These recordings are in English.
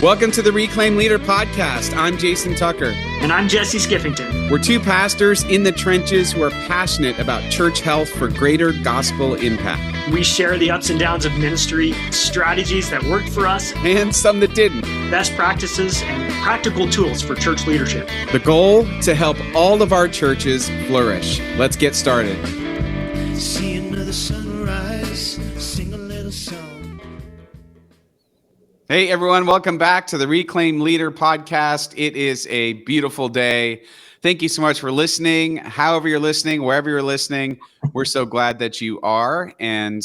Welcome to the Reclaim Leader podcast. I'm Jason Tucker. And I'm Jesse Skiffington. We're two pastors in the trenches who are passionate about church health for greater gospel impact. We share the ups and downs of ministry, strategies that worked for us, and some that didn't. Best practices and practical tools for church leadership. The goal, to help all of our churches flourish. Let's get started. See another sunrise, sing a little song. Hey everyone, welcome back to the Reclaim Leader podcast. It is a beautiful day. Thank you so much for listening. However you're listening, wherever you're listening, we're so glad that you are. And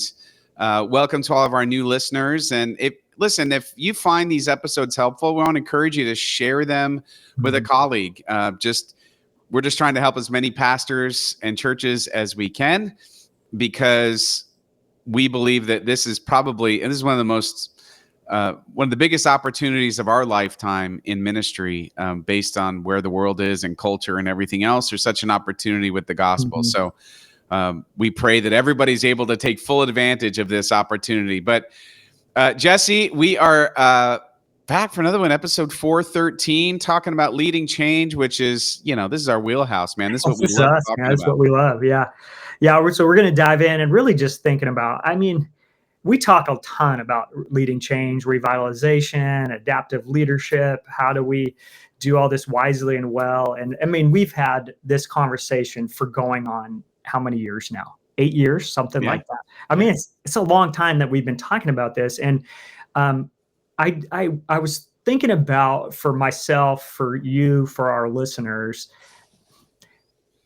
welcome to all of our new listeners. And if you find these episodes helpful, we want to encourage you to share them with a colleague. We're just trying to help as many pastors and churches as we can, because we believe that this is probably, and this is one of the biggest opportunities of our lifetime in ministry, based on where the world is and culture and everything else. There's such an opportunity with the gospel. So we pray that everybody's able to take full advantage of this opportunity. But Jesse, we are back for another one, episode 413, talking about leading change, which is, this is our wheelhouse, man. This is what we love talking about. That's what we love. Yeah. So we're going to dive in and really just thinking about, we talk a ton about leading change, revitalization, adaptive leadership. How do we do all this wisely and well? And we've had this conversation for going on how many years now? 8 years, something like that. It's a long time that we've been talking about this. And I was thinking about, for myself, for you, for our listeners,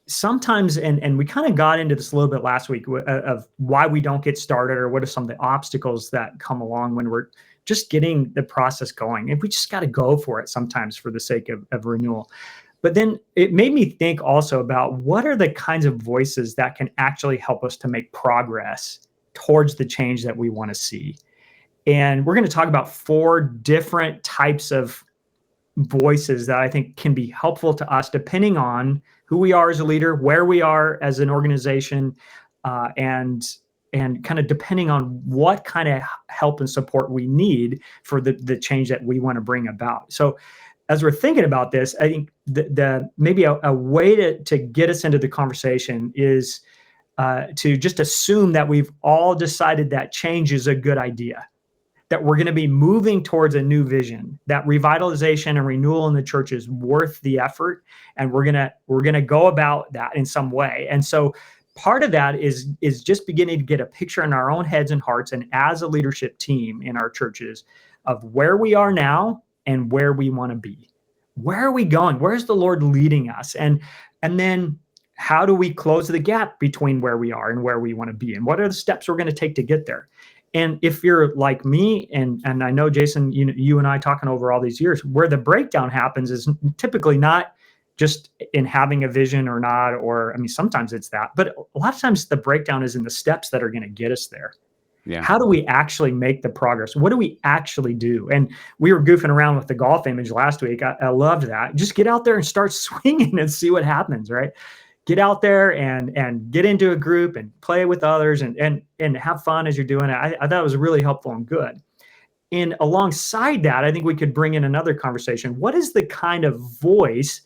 sometimes, and we kind of got into this a little bit last week of why we don't get started, or what are some of the obstacles that come along when we're just getting the process going. And we just got to go for it sometimes for the sake of renewal. But then it made me think also about what are the kinds of voices that can actually help us to make progress towards the change that we want to see. And we're going to talk about 4 different types of voices that I think can be helpful to us, depending on who we are as a leader, where we are as an organization, and kind of depending on what kind of help and support we need for the change that we want to bring about. So as we're thinking about this, I think the maybe a way to get us into the conversation is to just assume that we've all decided that change is a good idea, that we're going to be moving towards a new vision, that revitalization and renewal in the church is worth the effort, and we're going to go about that in some way. And so part of that is just beginning to get a picture in our own heads and hearts, and as a leadership team in our churches, of where we are now and where we want to be. Where are we going? Where's the Lord leading us? And then how do we close the gap between where we are and where we want to be? And what are the steps we're going to take to get there? And if you're like me, and I know, Jason, you and I talking over all these years, where the breakdown happens is typically not just in having a vision or not, or sometimes it's that, but a lot of times the breakdown is in the steps that are going to get us there. Yeah. How do we actually make the progress? What do we actually do? And we were goofing around with the golf image last week. I loved that. Just get out there and start swinging and see what happens, right? Get out there and get into a group and play with others and have fun as you're doing it. I thought it was really helpful and good. And alongside that, I think we could bring in another conversation. What is the kind of voice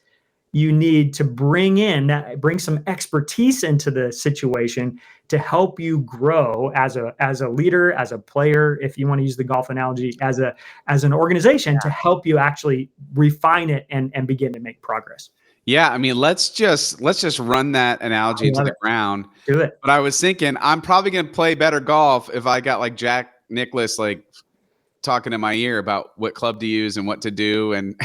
you need to bring some expertise into the situation to help you grow as a leader, as a player, if you want to use the golf analogy, as an organization, to help you actually refine it and begin to make progress? Yeah, let's just run that analogy into the ground. Do it. But I was thinking, I'm probably going to play better golf if I got like Jack Nicklaus talking in my ear about what club to use and what to do, and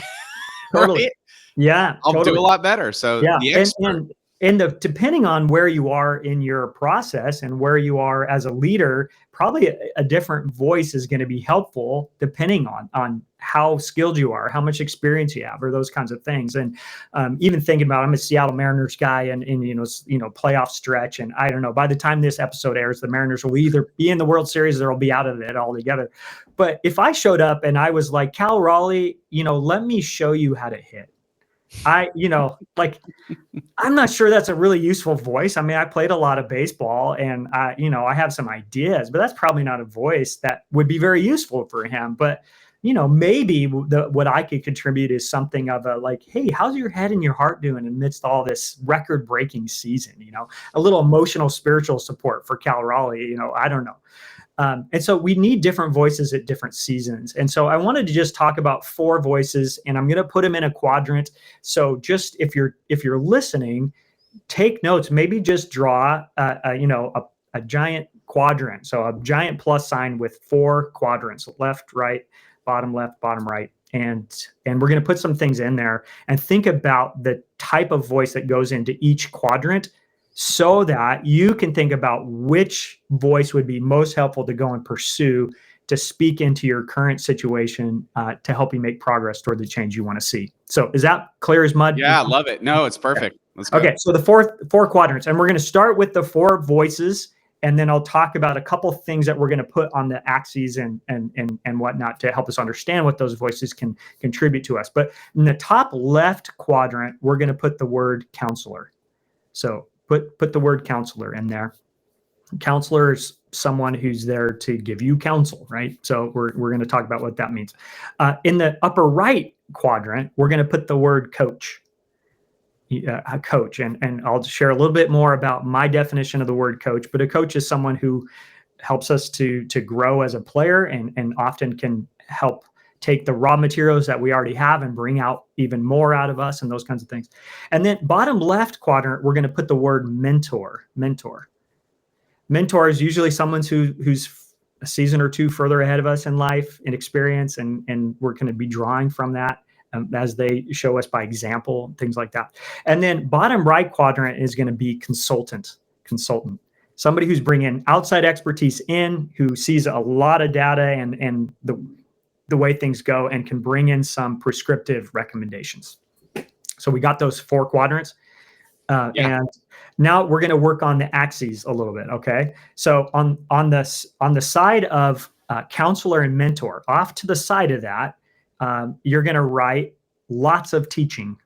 totally. Right? Yeah, I'll do a lot better. So yeah, the expert. And depending on where you are in your process and where you are as a leader, probably a different voice is going to be helpful, depending on how skilled you are, how much experience you have, or those kinds of things. And even thinking about, I'm a Seattle Mariners guy, and playoff stretch, and I don't know, by the time this episode airs, the Mariners will either be in the World Series or they'll be out of it altogether. But if I showed up and I was like, Cal Raleigh, let me show you how to hit. I'm not sure that's a really useful voice. I played a lot of baseball, and I have some ideas, but that's probably not a voice that would be very useful for him. But maybe what I could contribute is something of a like, hey, how's your head and your heart doing amidst all this record-breaking season? A little emotional, spiritual support for Cal Raleigh. I don't know. And so we need different voices at different seasons. And so I wanted to just talk about 4 voices, and I'm going to put them in a quadrant. So just if you're listening, take notes. Maybe just draw a giant quadrant. So a giant plus sign with 4 quadrants: left, right, bottom left, bottom right. And we're going to put some things in there and think about the type of voice that goes into each quadrant, so that you can think about which voice would be most helpful to go and pursue to speak into your current situation to help you make progress toward the change you want to see. So is that clear as mud? Yeah, I love it. No, it's perfect. Let's go. Okay, so the four quadrants, and we're going to start with the 4 voices, and then I'll talk about a couple things that we're going to put on the axes and whatnot to help us understand what those voices can contribute to us. But in the top left quadrant, we're going to put the word counselor. So put the word counselor in there. Counselor is someone who's there to give you counsel, right? So we're going to talk about what that means. In the upper right quadrant, we're going to put the word coach. A coach, and I'll share a little bit more about my definition of the word coach. But a coach is someone who helps us to grow as a player, and often can help take the raw materials that we already have and bring out even more out of us, and those kinds of things. And then bottom left quadrant, we're going to put the word mentor. Mentor is usually someone who's a season or 2 further ahead of us in life and experience, and we're going to be drawing from that as they show us by example, things like that. And then bottom right quadrant is going to be consultant, somebody who's bringing outside expertise in, who sees a lot of data and the way things go, and can bring in some prescriptive recommendations. So we got those 4 quadrants. And now we're going to work on the axes a little bit. Okay. So on the side of counselor and mentor, off to the side of that, you're going to write lots of teaching.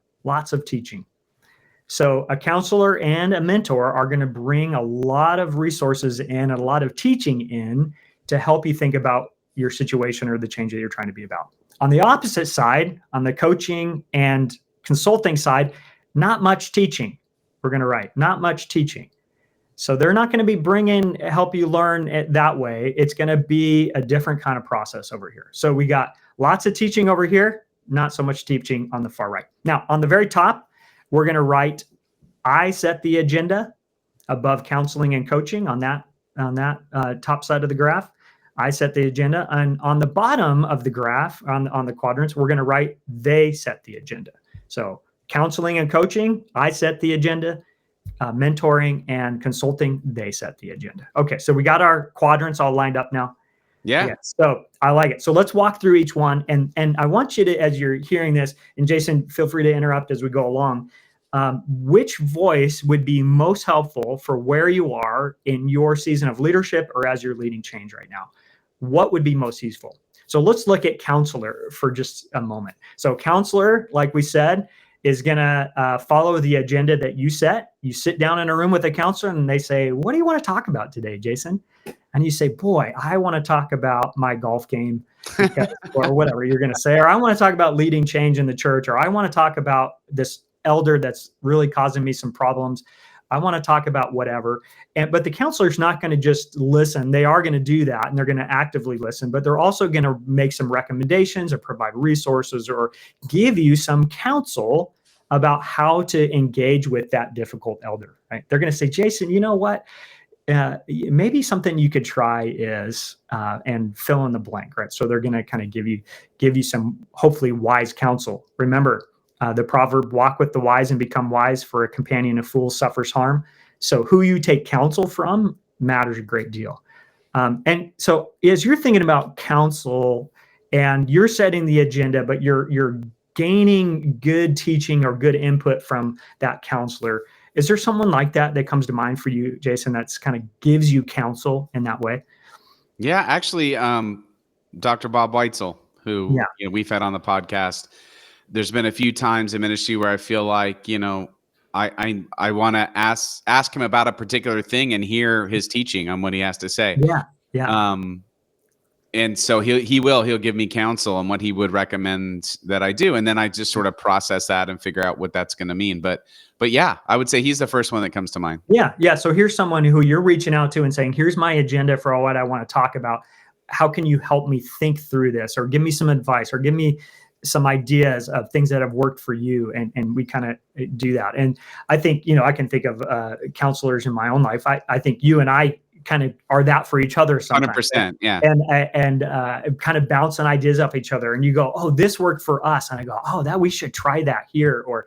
So a counselor and a mentor are going to bring a lot of resources and a lot of teaching in to help you think about your situation or the change that you're trying to be about. On the opposite side, on the coaching and consulting side, not much teaching. We're going to write not much teaching. So they're not going to be help you learn it that way. It's going to be a different kind of process over here. So we got lots of teaching over here, not so much teaching on the far right. Now, on the very top, we're going to write, I set the agenda above counseling and coaching on that top side of the graph. I set the agenda. And on the bottom of the graph, on the quadrants, we're going to write, they set the agenda. So counseling and coaching, I set the agenda. Mentoring and consulting, they set the agenda. Okay, so we got our quadrants all lined up now. Yeah. So I like it. So let's walk through each one. And I want you to, as you're hearing this, and Jason, feel free to interrupt as we go along, which voice would be most helpful for where you are in your season of leadership or as you're leading change right now? What would be most useful? So let's look at counselor for just a moment. So counselor, like we said, is going to follow the agenda that you set. You sit down in a room with a counselor and they say, what do you want to talk about today, Jason? And you say, boy, I want to talk about my golf game, or whatever you're going to say, or I want to talk about leading change in the church, or I want to talk about this elder that's really causing me some problems. I want to talk about whatever. But the counselor's not going to just listen. They are going to do that, and they're going to actively listen, but they're also going to make some recommendations or provide resources or give you some counsel about how to engage with that difficult elder, right? They're going to say, Jason, you know what? Maybe something you could try is, and fill in the blank, right? So they're going to kind of give you some hopefully wise counsel. Remember, the proverb, walk with the wise and become wise, for a companion of fools suffers harm. So who you take counsel from matters a great deal. And so as you're thinking about counsel and you're setting the agenda, but you're gaining good teaching or good input from that counselor, is there someone like that comes to mind for you, Jason, that's kind of gives you counsel in that way? Yeah, actually, Dr. Bob Weitzel, who we've had on the podcast. There's been a few times in ministry where I feel like, I want to ask him about a particular thing and hear his teaching on what he has to say. Yeah. And so he'll give me counsel on what he would recommend that I do. And then I just sort of process that and figure out what that's going to mean. But yeah, I would say he's the first one that comes to mind. Yeah. So here's someone who you're reaching out to and saying, here's my agenda for what I want to talk about. How can you help me think through this, or give me some advice, or give me some ideas of things that have worked for you? And we kind of do that. And I think, I can think of counselors in my own life. I think you and I kind of are that for each other sometimes. 100%, yeah. And kind of bouncing ideas off each other. And you go, oh, this worked for us. And I go, oh, that we should try that here, or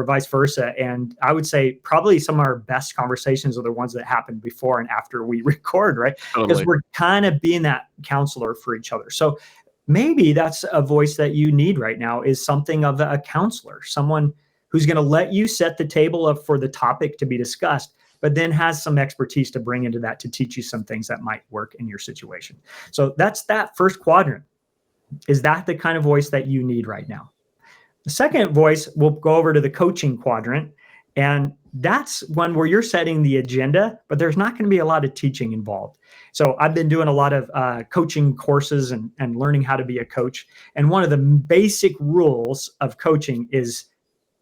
vice versa. And I would say probably some of our best conversations are the ones that happen before and after we record, right? Totally. Because we're kind of being that counselor for each other. So maybe that's a voice that you need right now, is something of a counselor, someone who's going to let you set the table for the topic to be discussed, but then has some expertise to bring into that to teach you some things that might work in your situation. So that's that first quadrant. Is that the kind of voice that you need right now? The second voice, we'll go over to the coaching quadrant. And that's one where you're setting the agenda, but there's not going to be a lot of teaching involved. So I've been doing a lot of coaching courses and learning how to be a coach. And one of the basic rules of coaching is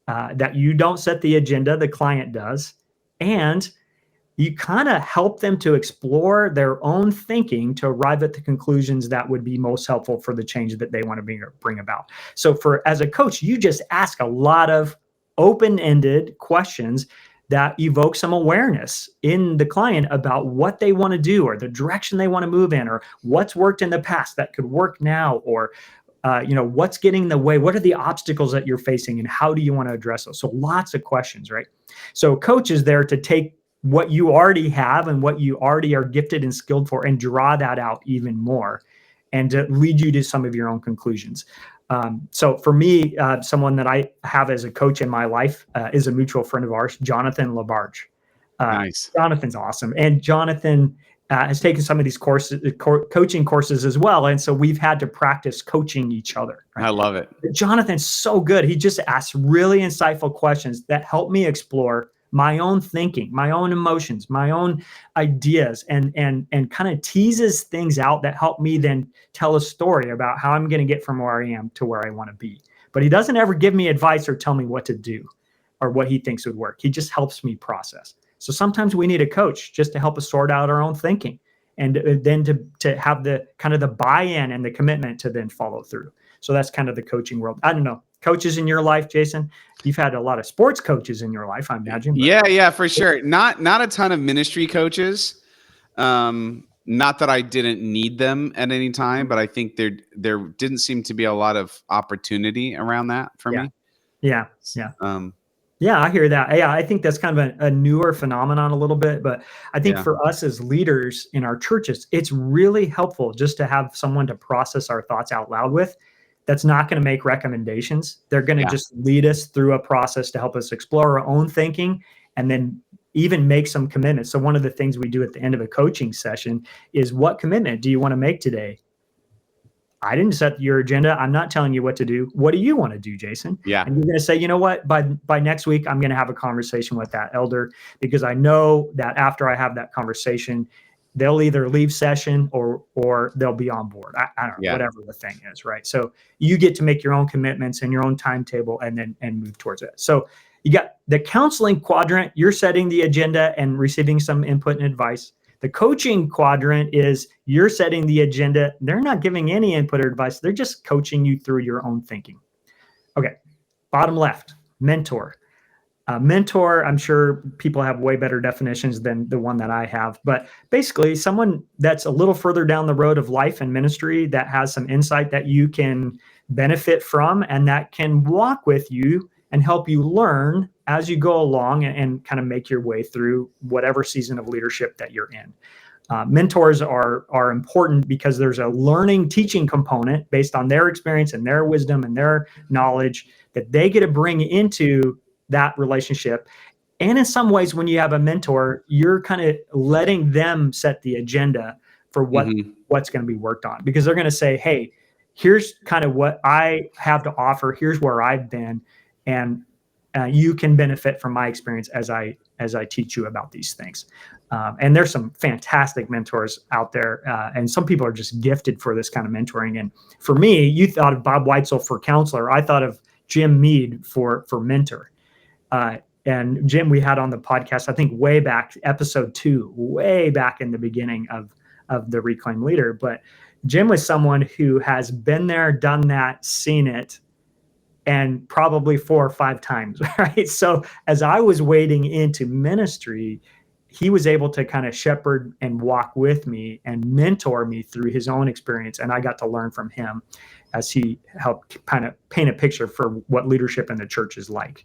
that you don't set the agenda, the client does. And you kind of help them to explore their own thinking to arrive at the conclusions that would be most helpful for the change that they want to bring about. So as a coach, you just ask a lot of open-ended questions that evoke some awareness in the client about what they want to do, or the direction they want to move in, or what's worked in the past that could work now, or what's getting in the way, what are the obstacles that you're facing, and how do you want to address those? So lots of questions, right? So coach is there to take what you already have and what you already are gifted and skilled for and draw that out even more, and to lead you to some of your own conclusions. So for me, someone that I have as a coach in my life is a mutual friend of ours, Jonathan Labarge. Nice. Jonathan's awesome. And Jonathan has taken some of these courses, coaching courses as well. And so we've had to practice coaching each other. Right? I love it. Jonathan's so good. He just asks really insightful questions that help me explore my own thinking, my own emotions, my own ideas, and kind of teases things out that help me then tell a story about how I'm going to get from where I am to where I want to be. But he doesn't ever give me advice or tell me what to do or what he thinks would work. He just helps me process. So sometimes we need a coach just to help us sort out our own thinking, and then to have the kind of the buy-in and the commitment to then follow through. So that's kind of the coaching world. I don't know. Coaches in your life, Jason? You've had a lot of sports coaches in your life, I imagine. Yeah, for sure. Not a ton of ministry coaches. Not that I didn't need them at any time, but I think there didn't seem to be a lot of opportunity around that for me. Yeah. Yeah, I hear that. Yeah, I think that's kind of a newer phenomenon a little bit, but I think for us as leaders in our churches, it's really helpful just to have someone to process our thoughts out loud with. That's not going to make recommendations. They're going to just lead us through a process to help us explore our own thinking, and then even make some commitments. So one of the things we do at the end of a coaching session is, what commitment do you want to make today? I didn't set your agenda. I'm not telling you what to do. What do you want to do, Jason? Yeah. And you're going to say, you know what, by next week, I'm going to have a conversation with that elder, because I know that after I have that conversation, they'll either leave session or they'll be on board. I don't know, whatever the thing is, right? So you get to make your own commitments and your own timetable and move towards it. So you got the counseling quadrant, you're setting the agenda and receiving some input and advice. The coaching quadrant is you're setting the agenda. They're not giving any input or advice. They're just coaching you through your own thinking. Okay, bottom left, mentor. Mentor, I'm sure people have way better definitions than the one that I have, but basically someone that's a little further down the road of life and ministry that has some insight that you can benefit from, and that can walk with you and help you learn as you go along and kind of make your way through whatever season of leadership that you're in. Mentors are important because there's a learning, teaching component based on their experience and their wisdom and their knowledge that they get to bring into that relationship. And in some ways, when you have a mentor, you're kind of letting them set the agenda for what's going to be worked on, because they're going to say, hey, here's kind of what I have to offer. Here's where I've been. And you can benefit from my experience as I as I teach you about these things. And there's some fantastic mentors out there. And some people are just gifted for this kind of mentoring. And for me, you thought of Bob Weitzel for counselor. I thought of Jim Mead for mentor. And Jim, we had on the podcast, I think way back, episode 2, way back in the beginning of the Reclaim Leader. But Jim was someone who has been there, done that, seen it, and probably 4 or 5 times, right? So as I was wading into ministry, he was able to kind of shepherd and walk with me and mentor me through his own experience. And I got to learn from him as he helped kind of paint a picture for what leadership in the church is like.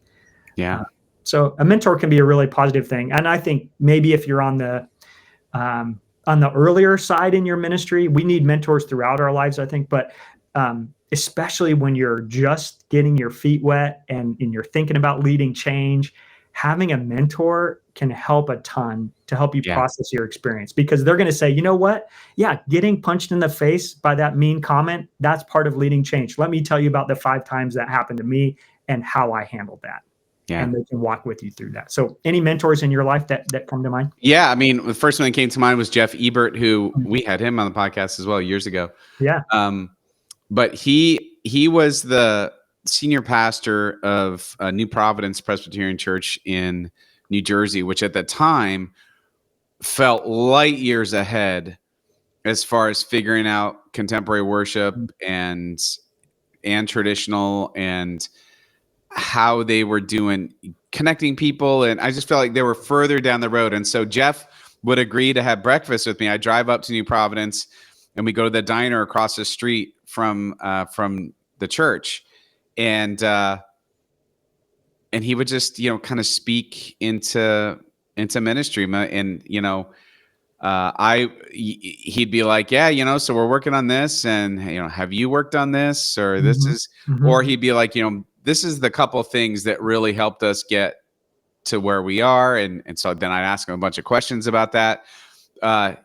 Yeah. So a mentor can be a really positive thing. And I think maybe if you're on the earlier side in your ministry, we need mentors throughout our lives, I think, but especially when you're just getting your feet wet and you're thinking about leading change, having a mentor can help a ton to help you process your experience, because they're going to say, you know what? Yeah, getting punched in the face by that mean comment, that's part of leading change. Let me tell you about the 5 times that happened to me and how I handled that. Yeah. And they can walk with you through that. So any mentors in your life that come to mind? Yeah. I mean, the first one that came to mind was Jeff Ebert, who we had him on the podcast as well years ago. Yeah. But he was the senior pastor of New Providence Presbyterian Church in New Jersey, which at the time felt light years ahead as far as figuring out contemporary worship and traditional and how they were doing connecting people. And I just felt like they were further down the road. And so Jeff would agree to have breakfast with me. I drive up to New Providence and we go to the diner across the street from the church. And he would just, kind of speak into ministry. And, he'd be like, yeah, so we're working on this, and, have you worked on this, or this is, or he'd be like, this is the couple things that really helped us get to where we are. And so then I'd ask him a bunch of questions about that.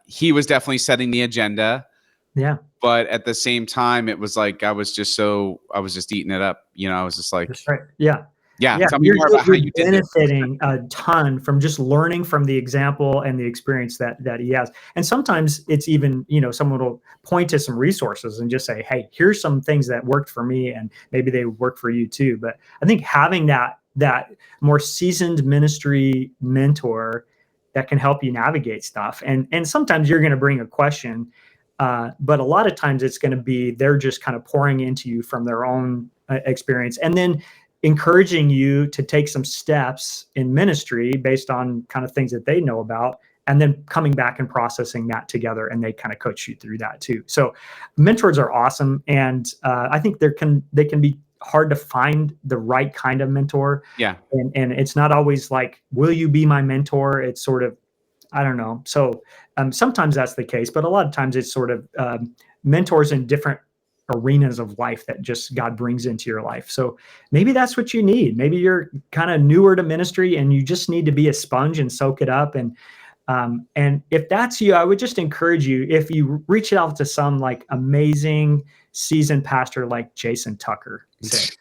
He was definitely setting the agenda. Yeah. But at the same time, it was like, I was just eating it up. I was just like, that's right. Yeah. Yeah. Tell me more about how you did it. Benefiting a ton from just learning from the example and the experience that he has. And sometimes it's even, someone will point to some resources and just say, hey, here's some things that worked for me, and maybe they work for you too. But I think having that more seasoned ministry mentor that can help you navigate stuff. And sometimes you're going to bring a question, but a lot of times it's going to be they're just kind of pouring into you from their own experience, and then encouraging you to take some steps in ministry based on kind of things that they know about, and then coming back and processing that together, and they kind of coach you through that too. So mentors are awesome. And I think they can be hard to find the right kind of mentor. Yeah. And it's not always like, will you be my mentor? It's sort of, I don't know. So sometimes that's the case, but a lot of times it's sort of mentors in different arenas of life that just God brings into your life. So maybe that's what you need. Maybe you're kind of newer to ministry and you just need to be a sponge and soak it up. And if that's you, I would just encourage you, if you reach out to some like amazing seasoned pastor like Jason Tucker, say,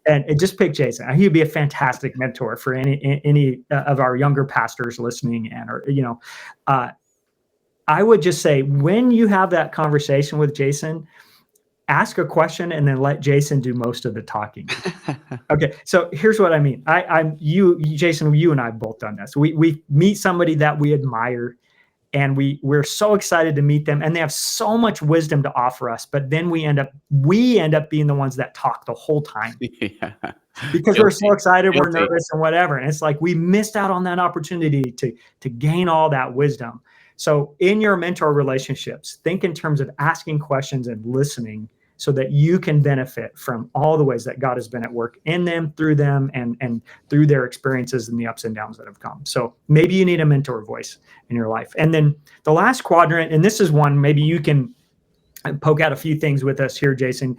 and just pick Jason. He'd be a fantastic mentor for any of our younger pastors listening. I would just say, when you have that conversation with Jason, ask a question and then let Jason do most of the talking. Okay, so here's what I mean. Jason, you and I have both done this. We meet somebody that we admire, and we're so excited to meet them, and they have so much wisdom to offer us. But then we end up being the ones that talk the whole time. Yeah. Because we're so excited, we're nervous and whatever. And it's like we missed out on that opportunity to gain all that wisdom. So in your mentor relationships, think in terms of asking questions and listening, so that you can benefit from all the ways that God has been at work in them, through them, and through their experiences and the ups and downs that have come. So maybe you need a mentor voice in your life. And then the last quadrant, and this is one, maybe you can poke out a few things with us here, Jason,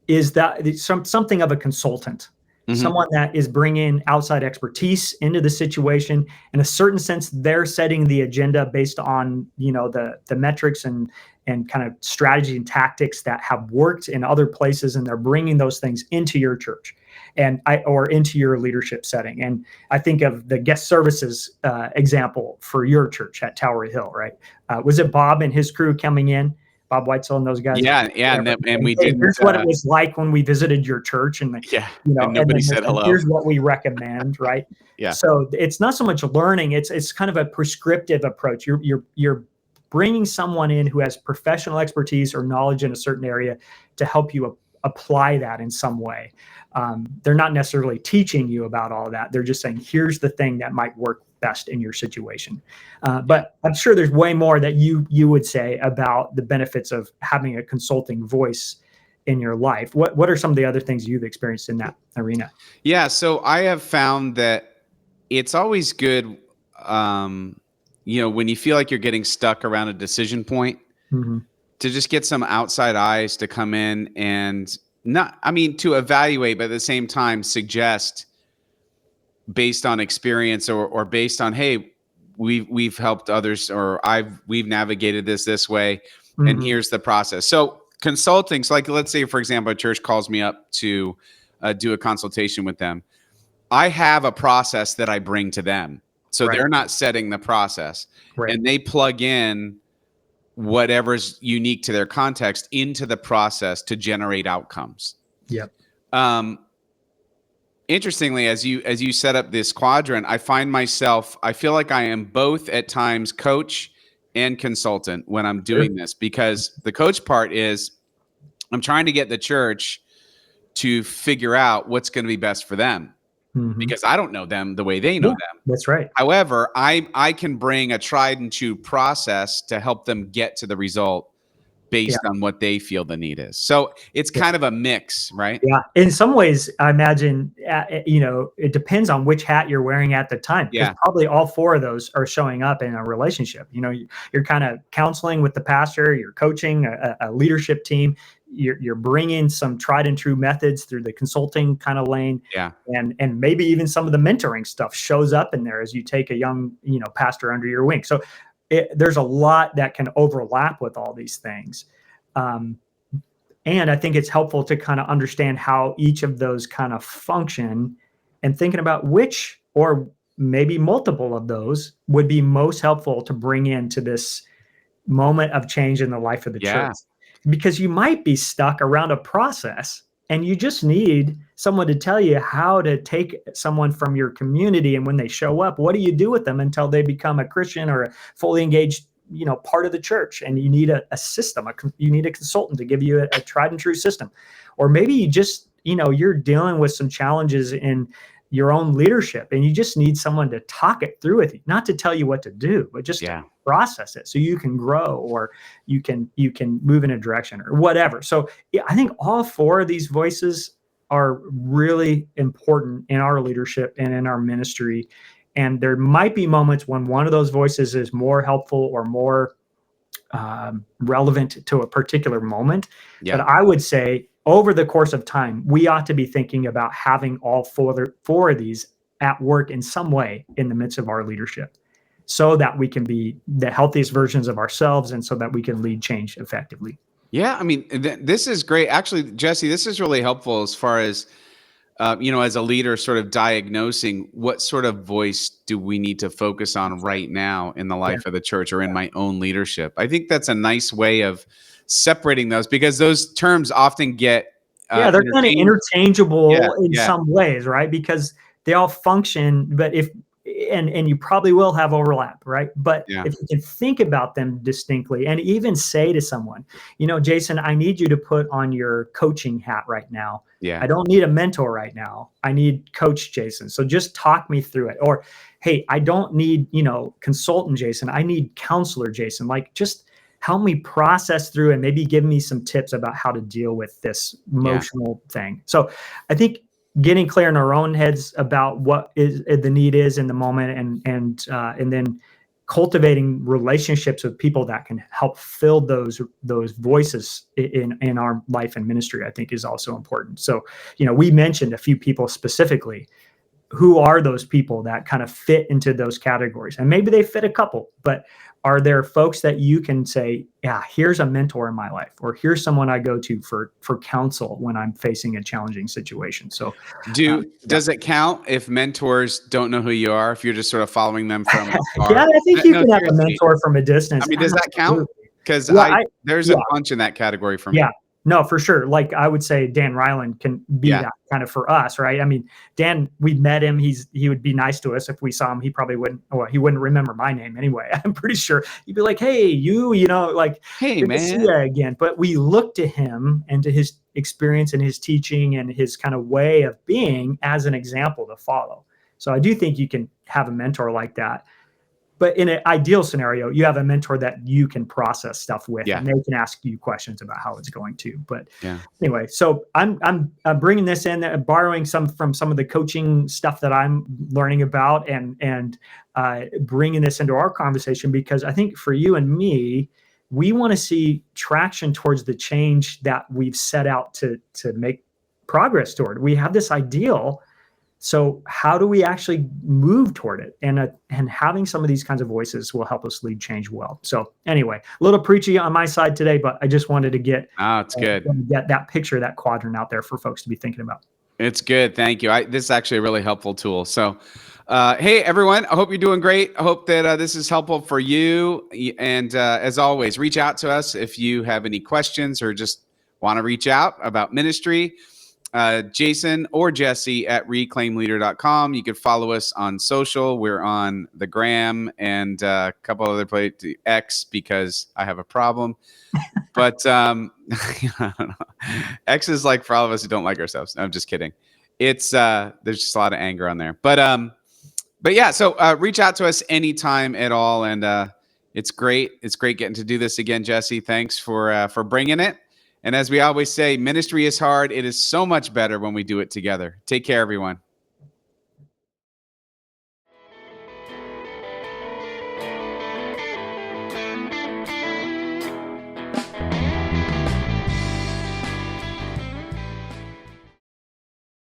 is that something of a consultant. Mm-hmm. Someone that is bringing outside expertise into the situation. In a certain sense, they're setting the agenda based on, the metrics and kind of strategy and tactics that have worked in other places, and they're bringing those things into your church. or into your leadership setting. And I think of the guest services example for your church at Tower Hill, right? Was it Bob and his crew coming in? Bob Weitzel and those guys. Yeah, and we didn't. Here's what it was like when we visited your church, and and nobody said hello. Here's what we recommend, right? Yeah. So it's not so much learning; it's kind of a prescriptive approach. You're bringing someone in who has professional expertise or knowledge in a certain area to help you apply that in some way. They're not necessarily teaching you about all of that. They're just saying, here's the thing that might work best in your situation. But I'm sure there's way more that you would say about the benefits of having a consulting voice in your life. What are some of the other things you've experienced in that arena? Yeah, so I have found that it's always good, when you feel like you're getting stuck around a decision point, to just get some outside eyes to come in and to evaluate, but at the same time suggest based on experience or based on, hey, we've helped others, or we've navigated this way, and here's the process. So consulting, so like, let's say, for example, a church calls me up to do a consultation with them. I have a process that I bring to them. So they're not setting the process, and they plug in whatever's unique to their context into the process to generate outcomes. Yep. Interestingly, as you set up this quadrant, I feel like I am both at times coach and consultant when I'm doing this, because the coach part is I'm trying to get the church to figure out what's going to be best for them, because I don't know them the way they know them. That's right. However, I can bring a tried and true process to help them get to the result based on what they feel the need is. So it's kind of a mix, right? Yeah. In some ways, I imagine, it depends on which hat you're wearing at the time. Yeah. Probably all four of those are showing up in a relationship. You're kind of counseling with the pastor, you're coaching a leadership team, you're bringing some tried and true methods through the consulting kind of lane. Yeah. And maybe even some of the mentoring stuff shows up in there as you take a young, pastor under your wing. So there's a lot that can overlap with all these things. And I think it's helpful to kind of understand how each of those kind of function, and thinking about which, or maybe multiple of those, would be most helpful to bring into this moment of change in the life of the church. Because you might be stuck around a process and you just need someone to tell you how to take someone from your community, and when they show up, what do you do with them until they become a Christian or a fully engaged, part of the church? And you need a system. You need a consultant to give you a tried and true system. Or maybe you just, you're dealing with some challenges in your own leadership, and you just need someone to talk it through with you, not to tell you what to do, but just to process it so you can grow, or you can move in a direction, or whatever. So I think all four of these voices are really important in our leadership and in our ministry. And there might be moments when one of those voices is more helpful or more relevant to a particular moment. But I would say over the course of time, we ought to be thinking about having all four of these at work in some way in the midst of our leadership, so that we can be the healthiest versions of ourselves, and so that we can lead change effectively. Yeah, I mean, this is great. Actually, Jesse, this is really helpful as far as, as a leader, sort of diagnosing what sort of voice do we need to focus on right now in the life of the church, or in my own leadership. I think that's a nice way of separating those, because those terms often get they're kind of interchangeable in some ways, right? Because they all function, but and you probably will have overlap, right? But if you can think about them distinctly, and even say to someone, Jason, I need you to put on your coaching hat right now. Yeah. I don't need a mentor right now. I need Coach Jason. So just talk me through it. Or, hey, I don't need, consultant Jason. I need counselor Jason. Like, just help me process through, and maybe give me some tips about how to deal with this emotional thing. So I think getting clear in our own heads about what is the need is in the moment, and then cultivating relationships with people that can help fill those voices in our life and ministry, I think, is also important. So, we mentioned a few people specifically. Who are those people that kind of fit into those categories? And maybe they fit a couple, but are there folks that you can say, yeah, here's a mentor in my life, or here's someone I go to for counsel when I'm facing a challenging situation? So does it count if mentors don't know who you are, if you're just sort of following them from afar? yeah, I think you No, can have a seriously. mentor from a distance. I mean, does that count? Because Yeah, there's a bunch in that category for me. Yeah, no, for sure. Like I would say Dan Ryland can be Yeah. that kind of for us, right? I mean, Dan, we met him. He would be nice to us if we saw him. He probably wouldn't, well, he wouldn't remember my name anyway. I'm pretty sure he'd be like, hey, you know, like, Hey, good to see man. you again. But we look to him and to his experience and his teaching and his kind of way of being as an example to follow. So I do think you can have a mentor like that. But in an ideal scenario, you have a mentor that you can process stuff with, Yeah. and they can ask you questions about how it's going to. But Yeah. anyway, so I'm bringing this in, borrowing some from some of the coaching stuff that I'm learning about, and bringing this into our conversation, because I think for you and me, we want to see traction towards the change that we've set out to make progress toward. We have this ideal. So how do we actually move toward it? And having some of these kinds of voices will help us lead change well. So anyway, a little preachy on my side today, but I just wanted to get It's good. get that picture, that quadrant out there for folks to be thinking about. It's good. Thank you. This is actually a really helpful tool. So, hey, everyone, I hope you're doing great. I hope that this is helpful for you. And as always, reach out to us if you have any questions or just want to reach out about ministry. Jason or Jesse at reclaimleader.com. You can follow us on social. We're on the Gram and a couple other places, X, because I have a problem. But I don't know. X is like for all of us who don't like ourselves. No, I'm just kidding. It's there's just a lot of anger on there. But yeah, so reach out to us anytime at all, and it's great. It's great getting to do this again, Jesse. Thanks for bringing it. And as we always say, ministry is hard. It is so much better when we do it together. Take care, everyone.